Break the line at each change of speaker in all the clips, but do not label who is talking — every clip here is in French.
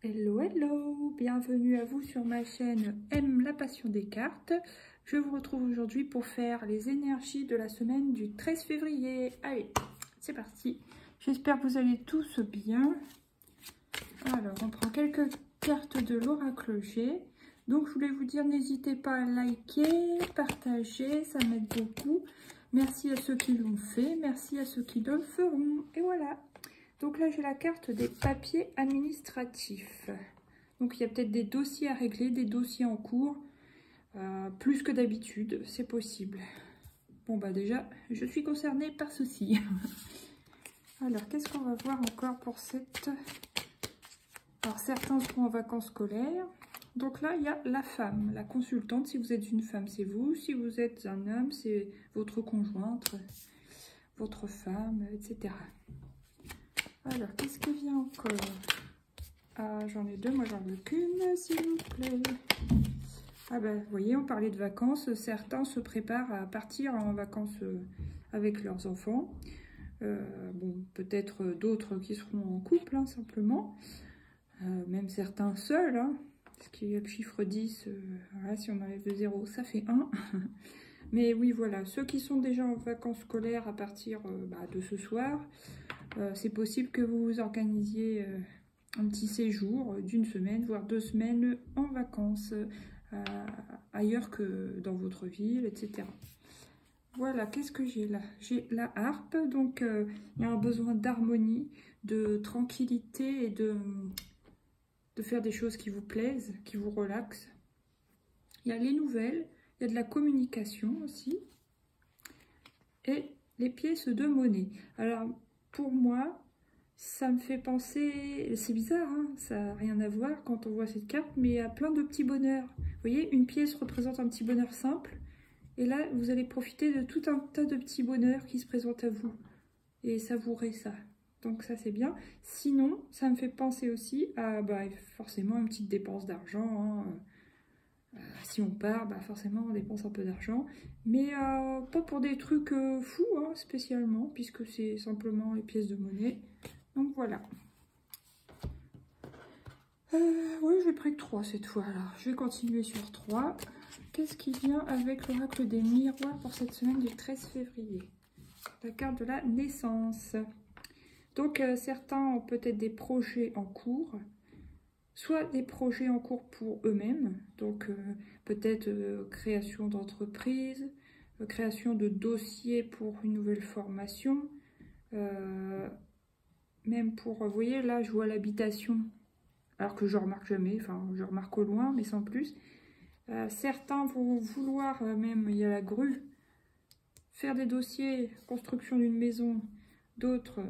Hello, hello, bienvenue à vous sur ma chaîne Aime la passion des cartes. Je vous retrouve aujourd'hui pour faire les énergies de la semaine du 13 février. Allez, c'est parti. J'espère que vous allez tous bien. Alors, on prend quelques cartes de l'oracle G. Donc, je voulais vous dire, n'hésitez pas à liker, partager, ça m'aide beaucoup. Merci à ceux qui l'ont fait, merci à ceux qui le feront. Et voilà. Donc là, j'ai la carte des papiers administratifs. Donc, il y a peut-être des dossiers à régler, des dossiers en cours. Plus que d'habitude, c'est possible. Bon, bah déjà, je suis concernée par ceci. Alors, qu'est-ce qu'on va voir encore pour cette... Alors, certains seront en vacances scolaires. Donc là, il y a la femme, la consultante. Si vous êtes une femme, c'est vous. Si vous êtes un homme, c'est votre conjointe, votre femme, etc. Alors, qu'est-ce qui vient encore? Ah, j'en ai deux, moi j'en veux qu'une, s'il vous plaît. Ah ben, vous voyez, on parlait de vacances. Certains se préparent à partir en vacances avec leurs enfants. Bon, peut-être d'autres qui seront en couple, hein, simplement. Même certains seuls, hein, parce qu'il y a le chiffre 10. Voilà, si on enlève le 0, ça fait 1. Mais oui, voilà, ceux qui sont déjà en vacances scolaires à partir de ce soir... c'est possible que vous vous organisiez un petit séjour d'une semaine, voire 2 semaines en vacances, ailleurs que dans votre ville, etc. Voilà, qu'est-ce que j'ai là? J'ai la harpe, donc il y a un besoin d'harmonie, de tranquillité et de faire des choses qui vous plaisent, qui vous relaxent. Il y a les nouvelles, il y a de la communication aussi, et les pièces de monnaie. Alors, pour moi, ça me fait penser, c'est bizarre, hein, ça n'a rien à voir quand on voit cette carte, mais il y a plein de petits bonheurs. Vous voyez, une pièce représente un petit bonheur simple, et là, vous allez profiter de tout un tas de petits bonheurs qui se présentent à vous, et savourer ça. Donc ça, c'est bien. Sinon, ça me fait penser aussi à forcément une petite dépense d'argent, hein. Si on part, forcément on dépense un peu d'argent, mais pas pour des trucs fous, hein, spécialement, puisque c'est simplement les pièces de monnaie. Donc voilà. Oui, j'ai pris que 3 cette fois, alors je vais continuer sur 3. Qu'est-ce qui vient avec l'oracle des miroirs pour cette semaine du 13 février? La carte de la naissance. Donc certains ont peut-être des projets en cours, soit des projets en cours pour eux-mêmes, donc peut-être création d'entreprise, création de dossiers pour une nouvelle formation, même pour, vous voyez, là je vois l'habitation, alors que je remarque jamais, enfin je remarque au loin, mais sans plus. Certains vont vouloir, même il y a la grue, faire des dossiers, construction d'une maison, d'autres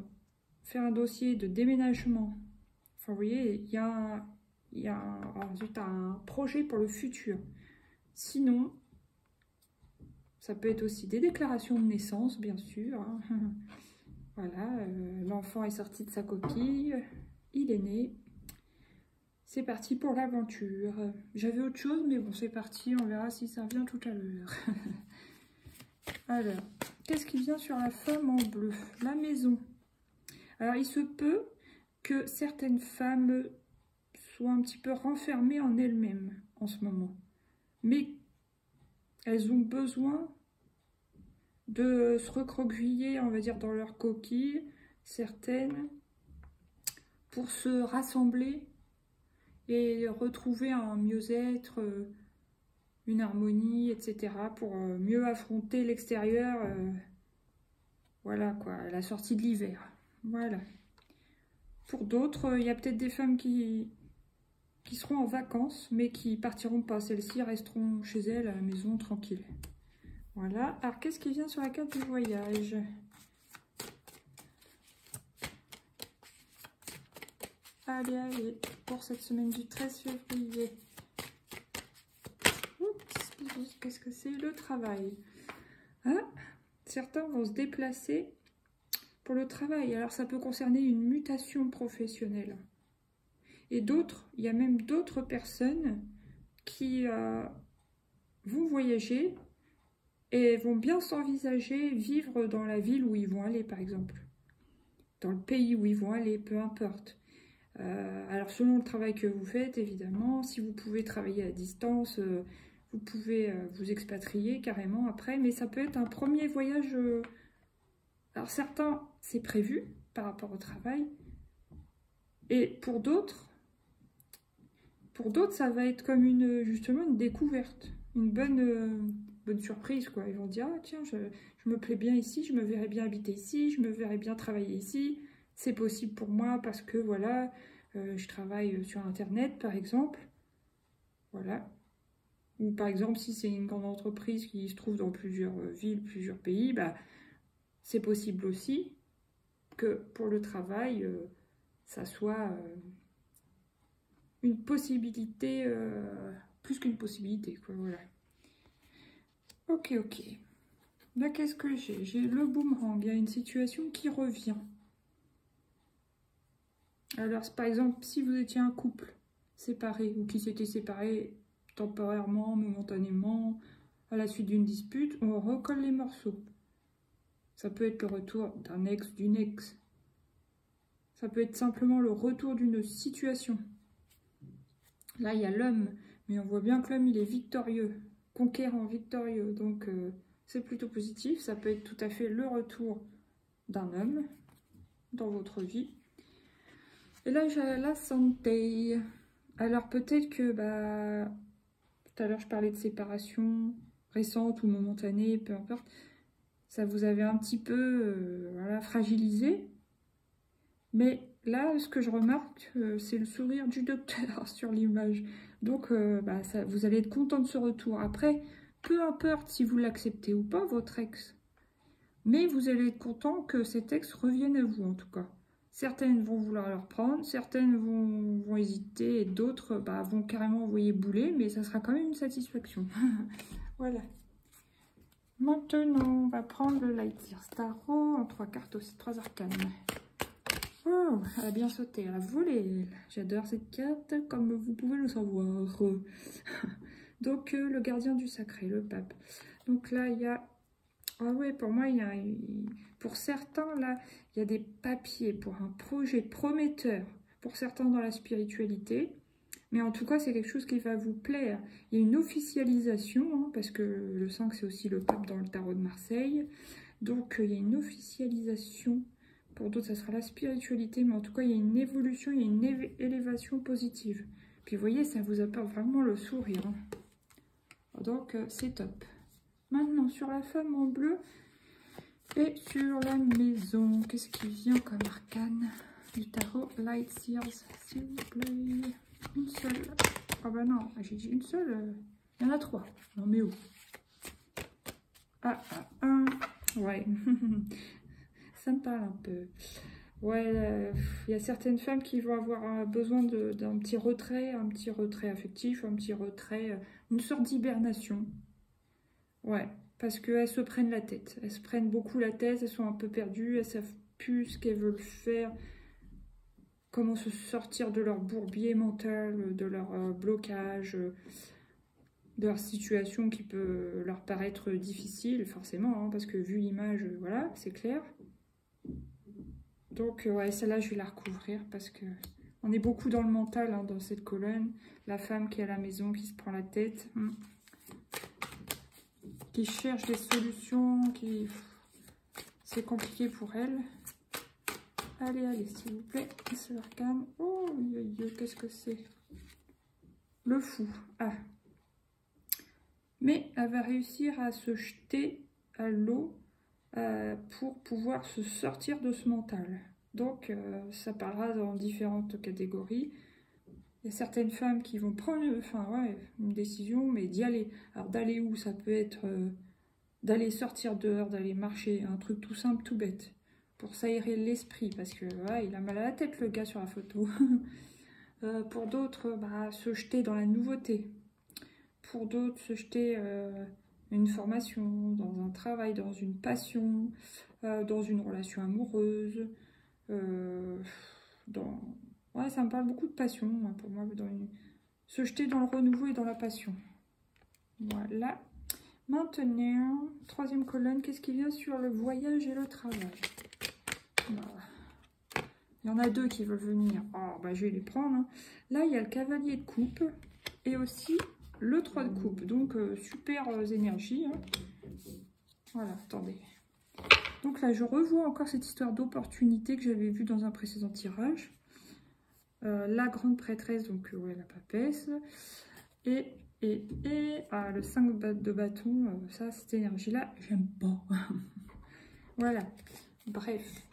faire un dossier de déménagement. Enfin vous voyez, il y a un projet pour le futur. Sinon, ça peut être aussi des déclarations de naissance, bien sûr, hein. Voilà, l'enfant est sorti de sa coquille, il est né. C'est parti pour l'aventure. J'avais autre chose, mais bon, c'est parti, on verra si ça revient tout à l'heure. Alors, qu'est-ce qui vient sur la femme en bleu? La maison. Alors, il se peut que certaines femmes soient un petit peu renfermées en elles-mêmes en ce moment. Mais elles ont besoin de se recroqueviller, on va dire, dans leur coquille, certaines, pour se rassembler et retrouver un mieux-être, une harmonie, etc., pour mieux affronter l'extérieur, voilà quoi, la sortie de l'hiver. Voilà. Pour d'autres, il y a peut-être des femmes qui seront en vacances, mais qui partiront pas. Celles-ci resteront chez elles, à la maison, tranquilles. Voilà. Alors, qu'est-ce qui vient sur la carte du voyage? Allez, allez, pour cette semaine du 13 février. Oups, qu'est-ce que c'est? Le travail. Ah, certains vont se déplacer pour le travail. Alors, ça peut concerner une mutation professionnelle. Et d'autres, il y a même d'autres personnes qui vont voyager et vont bien s'envisager vivre dans la ville où ils vont aller, par exemple. Dans le pays où ils vont aller, peu importe. Alors selon le travail que vous faites, évidemment, si vous pouvez travailler à distance, vous pouvez vous expatrier carrément après, mais ça peut être un premier voyage. Alors certains, c'est prévu par rapport au travail, et pour d'autres, ça va être comme justement une découverte, une bonne surprise, quoi. Ils vont dire, ah, tiens, je me plais bien ici, je me verrais bien habiter ici, je me verrais bien travailler ici, c'est possible pour moi parce que voilà, je travaille sur Internet, par exemple. Voilà. Ou par exemple, si c'est une grande entreprise qui se trouve dans plusieurs villes, plusieurs pays, bah, c'est possible aussi que pour le travail, ça soit une possibilité, plus qu'une possibilité, quoi, voilà. Ok. Là, qu'est-ce que j'ai? J'ai le boomerang, il y a une situation qui revient. Alors, par exemple, si vous étiez un couple séparé, ou qui s'était séparé temporairement, momentanément, à la suite d'une dispute, on recolle les morceaux. Ça peut être le retour d'un ex, d'une ex. Ça peut être simplement le retour d'une situation. Là, il y a l'homme, mais on voit bien que l'homme, il est victorieux, conquérant, victorieux. Donc, c'est plutôt positif. Ça peut être tout à fait le retour d'un homme dans votre vie. Et là, j'ai la santé. Alors, peut-être que, tout à l'heure, je parlais de séparation récente ou momentanée, peu importe. Ça vous avait un petit peu voilà, fragilisé. Mais là, ce que je remarque, c'est le sourire du docteur sur l'image. Donc, vous allez être content de ce retour. Après, peu importe si vous l'acceptez ou pas, votre ex. Mais vous allez être content que cet ex revienne à vous, en tout cas. Certaines vont vouloir le reprendre, certaines vont hésiter, et d'autres vont carrément envoyer bouler, mais ça sera quand même une satisfaction. Voilà. Maintenant, on va prendre le Light Years Tarot en 3 cartes aussi, 3 arcanes. Oh, elle a bien sauté, elle a volé. J'adore cette carte, comme vous pouvez le savoir. Donc, le gardien du sacré, le pape. Donc là, il y a... Ah ouais, pour moi, il y a... Pour certains, là, il y a des papiers pour un projet prometteur. Pour certains, dans la spiritualité. Mais en tout cas, c'est quelque chose qui va vous plaire. Il y a une officialisation, hein, parce que le 5, c'est aussi le pape dans le tarot de Marseille. Donc, il y a une officialisation. Pour d'autres, ça sera la spiritualité, mais en tout cas, il y a une évolution, il y a une élévation positive. Puis, vous voyez, ça vous apporte vraiment le sourire. Hein. Donc, c'est top. Maintenant, sur la femme en bleu et sur la maison, qu'est-ce qui vient comme arcane du tarot Light Years, s'il vous plaît? Une seule. Ah bah non, j'ai dit une seule. Il y en a 3. Non, mais où? Un. Ouais. Ça me parle un peu. Ouais, il y a certaines femmes qui vont avoir besoin d'un petit retrait affectif, un petit retrait, une sorte d'hibernation. Ouais, parce qu'elles se prennent la tête. Elles se prennent beaucoup la tête, elles sont un peu perdues, elles savent plus ce qu'elles veulent faire, comment se sortir de leur bourbier mental, de leur blocage, de leur situation qui peut leur paraître difficile, forcément, hein, parce que vu l'image, voilà, c'est clair. Donc, ouais, celle-là, je vais la recouvrir parce que on est beaucoup dans le mental, hein, dans cette colonne. La femme qui est à la maison, qui se prend la tête, qui cherche des solutions, c'est compliqué pour elle. Allez, s'il vous plaît, c'est l'arcane. Oh, qu'est-ce que c'est? Le fou. Ah. Mais elle va réussir à se jeter à l'eau pour pouvoir se sortir de ce mental. Donc, ça parlera dans différentes catégories. Il y a certaines femmes qui vont prendre une décision, mais d'y aller. Alors, d'aller où? Ça peut être d'aller sortir dehors, d'aller marcher, un truc tout simple, tout bête, pour s'aérer l'esprit, parce que il a mal à la tête, le gars sur la photo. Pour d'autres, se jeter dans la nouveauté. Pour d'autres, se jeter une formation, dans un travail, dans une passion, dans une relation amoureuse. Ouais, ça me parle beaucoup de passion, hein, pour moi, se jeter dans le renouveau et dans la passion. Voilà. Maintenant, troisième colonne, qu'est-ce qui vient sur le voyage et le travail? Voilà. Il y en a deux qui veulent venir. Oh, bah, je vais les prendre. Hein. Là, il y a le cavalier de coupe et aussi le 3 de coupe. Donc, super énergies. Hein. Voilà, attendez. Donc là, je revois encore cette histoire d'opportunité que j'avais vue dans un précédent tirage. La grande prêtresse, donc ouais, la papesse. Et le 5 de bâton, ça, cette énergie-là, j'aime pas. Voilà, bref.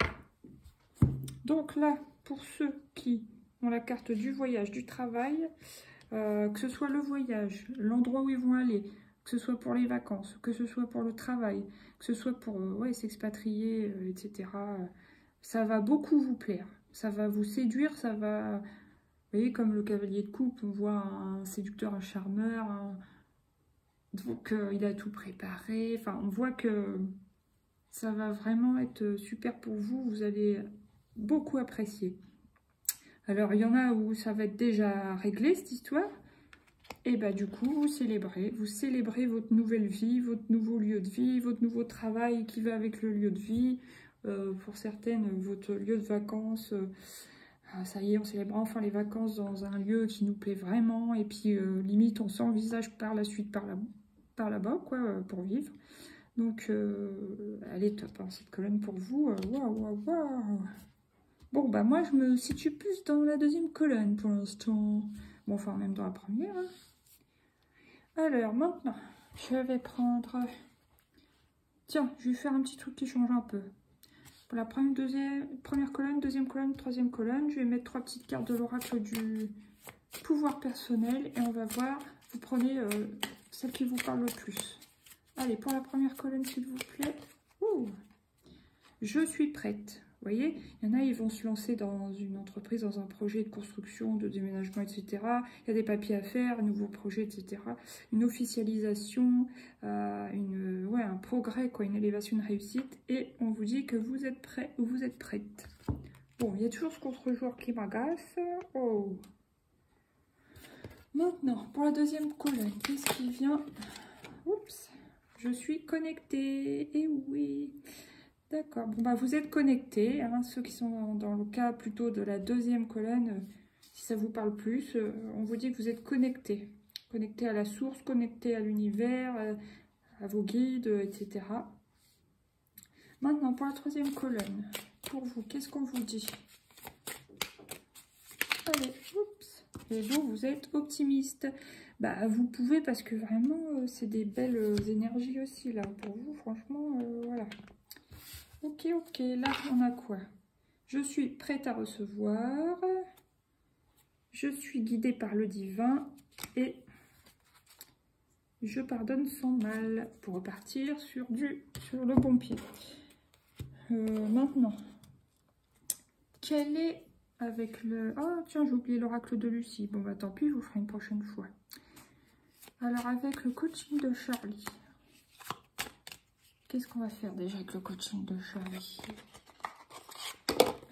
Donc là, pour ceux qui ont la carte du voyage, du travail, que ce soit le voyage, l'endroit où ils vont aller, que ce soit pour les vacances, que ce soit pour le travail, que ce soit pour ouais, s'expatrier, etc. Ça va beaucoup vous plaire, ça va vous séduire, ça va... Vous voyez, comme le cavalier de coupe, on voit un séducteur, un charmeur, donc il a tout préparé. Enfin, on voit que ça va vraiment être super pour vous, vous allez beaucoup apprécier. Alors, il y en a où ça va être déjà réglé, cette histoire. Et bah du coup, vous célébrez votre nouvelle vie, votre nouveau lieu de vie, votre nouveau travail qui va avec le lieu de vie. Pour certaines, votre lieu de vacances... ça y est, on célèbre enfin les vacances dans un lieu qui nous plaît vraiment. Et puis, limite, on s'envisage par la suite par là-bas, quoi, pour vivre. Donc, elle est top, hein, cette colonne pour vous. Waouh, waouh, waouh. Bon, bah moi, je me situe plus dans la deuxième colonne pour l'instant. Bon, enfin, même dans la première. Hein. Alors, maintenant, je vais prendre... Tiens, je vais faire un petit truc qui change un peu. Pour la première colonne, deuxième colonne, troisième colonne, je vais mettre 3 petites cartes de l'oracle du pouvoir personnel. Et on va voir, vous prenez celle qui vous parle le plus. Allez, pour la première colonne, s'il vous plaît. Ouh, je suis prête. Vous voyez, il y en a, ils vont se lancer dans une entreprise, dans un projet de construction, de déménagement, etc. Il y a des papiers à faire, un nouveau projet, etc. Une officialisation, un progrès, quoi, une élévation, une réussite. Et on vous dit que vous êtes prêt ou vous êtes prête. Bon, il y a toujours ce contre-joueur qui m'agace. Oh. Maintenant, pour la deuxième colonne, qu'est-ce qui vient? Oups, je suis connectée. Et oui. D'accord, bon bah vous êtes connectés, hein, ceux qui sont dans le cas plutôt de la deuxième colonne, si ça vous parle plus, on vous dit que vous êtes connectés. Connectés à la source, connectés à l'univers, à vos guides, etc. Maintenant, pour la troisième colonne, pour vous, qu'est-ce qu'on vous dit? Allez, oups. Et donc, vous êtes optimiste. Bah, vous pouvez, parce que vraiment, c'est des belles énergies aussi, là, pour vous, franchement, voilà. Ok, ok, là on a quoi? Je suis prête à recevoir, je suis guidée par le divin et je pardonne sans mal pour repartir sur le bon pied. Maintenant, quel est avec le... Oh tiens, j'ai oublié l'oracle de Lucie. Bon bah tant pis, je vous ferai une prochaine fois. Alors avec le coaching de Charlie, qu'est-ce qu'on va faire déjà avec le coaching de Charlie?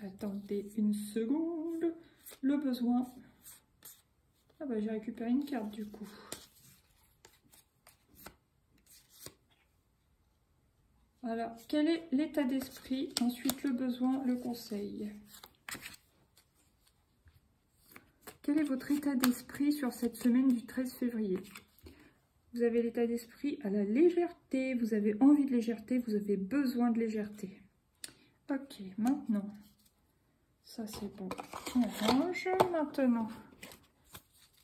Attendez une seconde. Le besoin. Ah bah j'ai récupéré une carte du coup. Alors, quel est l'état d'esprit? Ensuite, le besoin, le conseil. Quel est votre état d'esprit sur cette semaine du 13 février? Vous avez l'état d'esprit à la légèreté. Vous avez envie de légèreté. Vous avez besoin de légèreté. Ok, maintenant... Ça, c'est bon. On range. Maintenant,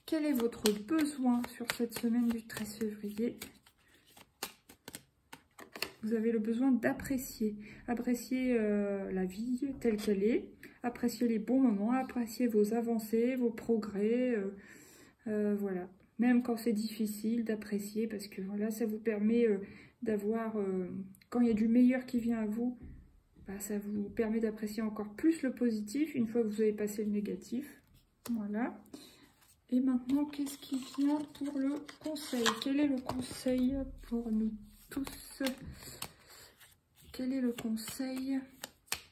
quel est votre besoin sur cette semaine du 13 février? Vous avez le besoin d'apprécier. Apprécier la vie telle qu'elle est. Apprécier les bons moments. Apprécier vos avancées, vos progrès. Voilà. Même quand c'est difficile d'apprécier. Parce que voilà, ça vous permet d'avoir... quand il y a du meilleur qui vient à vous, bah, ça vous permet d'apprécier encore plus le positif une fois que vous avez passé le négatif. Voilà. Et maintenant, qu'est-ce qui vient pour le conseil? Quel est le conseil pour nous tous? Quel est le conseil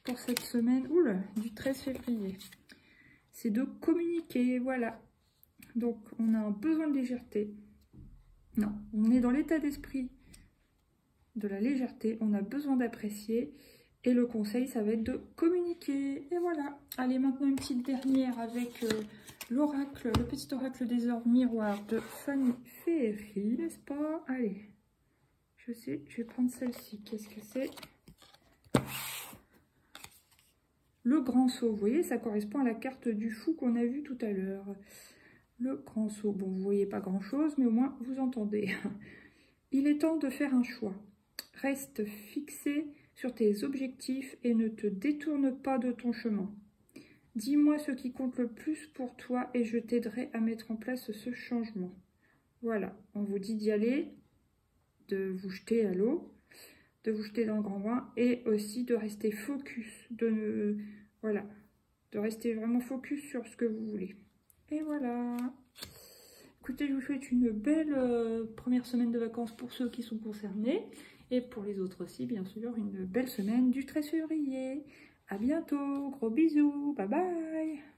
pour cette semaine du 13 février? C'est de communiquer, voilà. Donc, on a un besoin de légèreté. Non, on est dans l'état d'esprit de la légèreté. On a besoin d'apprécier. Et le conseil, ça va être de communiquer. Et voilà. Allez, maintenant une petite dernière avec l'oracle, le petit oracle des heures miroirs de Fanny Féerie, n'est-ce pas? Allez, je sais, je vais prendre celle-ci. Qu'est-ce que c'est? Le grand saut. Vous voyez, ça correspond à la carte du fou qu'on a vu tout à l'heure. Le grand saut. Bon, vous voyez pas grand-chose, mais au moins, vous entendez. Il est temps de faire un choix. Reste fixé sur tes objectifs et ne te détourne pas de ton chemin. Dis-moi ce qui compte le plus pour toi et je t'aiderai à mettre en place ce changement. Voilà, on vous dit d'y aller, de vous jeter à l'eau, de vous jeter dans le grand bain et aussi de rester focus, voilà, de rester vraiment focus sur ce que vous voulez. Et voilà. Écoutez, je vous souhaite une belle première semaine de vacances pour ceux qui sont concernés. Et pour les autres aussi, bien sûr, une belle semaine du 13 février. À bientôt, gros bisous, bye bye.